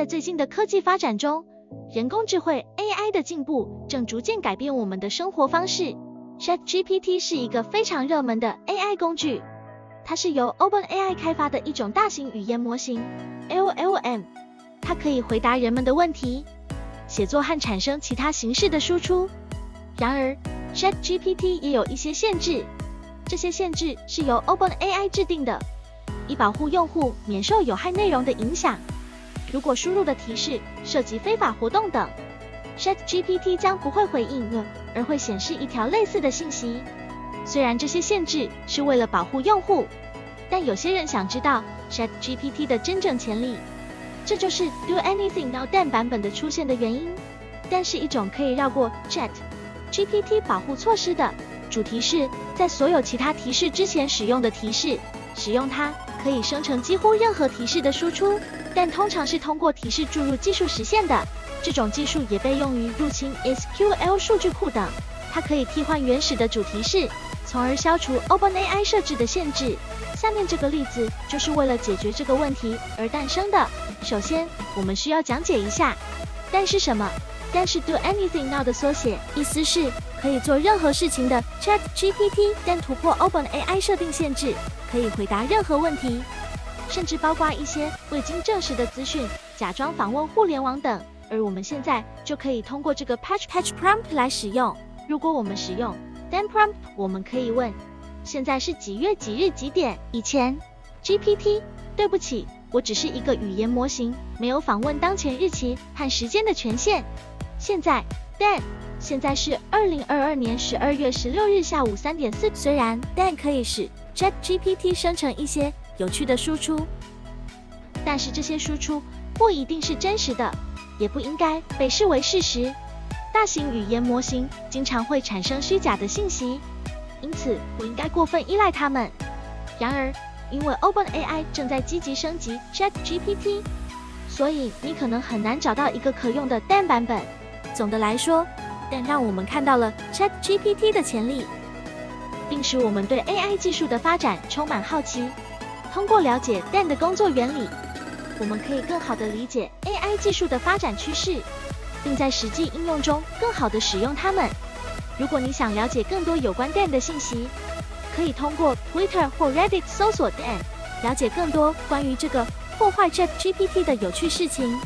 在最近的科技发展中，人工智慧 AI 的进步正逐渐改变我们的生活方式。ChatGPT 是一个非常热门的 AI 工具，它是由 OpenAI 开发的一种大型语言模型 LLM， 它可以回答人们的问题，写作和产生其他形式的输出。然而 ChatGPT 也有一些限制，这些限制是由 OpenAI 制定的，以保护用户免受有害内容的影响。如果输入的提示涉及非法活动等， ChatGPT 将不会回应，而会显示一条类似的信息。虽然这些限制是为了保护用户，但有些人想知道 ChatGPT 的真正潜力，这就是 Do Anything Now Dan 版本的出现的原因。Dan 是一种可以绕过 ChatGPT 保护措施的主提示，在所有其他提示之前使用的提示，使用它可以生成几乎任何提示的输出，但通常是通过提示注入技术实现的。这种技术也被用于入侵 SQL 数据库等，它可以替换原始的主提示，从而消除 OpenAI 设置的限制。下面这个例子就是为了解决这个问题而诞生的。首先，我们需要讲解一下 Dan 是什么。Dan 是 Do Anything Now 的缩写，意思是可以做任何事情的 ChatGPT。Dan 突破 OpenAI 设定限制，可以回答任何问题，甚至包括一些未经证实的资讯，假装访问互联网等。而我们现在就可以通过这个 Patch Prompt 来使用。如果我们使用 Dan Prompt， 我们可以问现在是几月几日几点。以前 GPT， 对不起，我只是一个语言模型，没有访问当前日期和时间的权限。现在 Dan， 现在是2022年12月16日下午3点4。虽然 Dan 可以使 ChatGPT 生成一些有趣的输出，但是这些输出不一定是真实的，也不应该被视为事实。大型语言模型经常会产生虚假的信息，因此不应该过分依赖它们。然而，因为 OpenAI 正在积极升级 ChatGPT， 所以你可能很难找到一个可用的 Dan 版本。总的来说， Dan 让我们看到了 ChatGPT 的潜力，并使我们对 AI 技术的发展充满好奇。通过了解 Dan 的工作原理，我们可以更好地理解 AI 技术的发展趋势，并在实际应用中更好地使用它们。如果你想了解更多有关 Dan 的信息，可以通过 Twitter 或 Reddit 搜索 Dan， 了解更多关于这个破坏 ChatGPT 的有趣事情。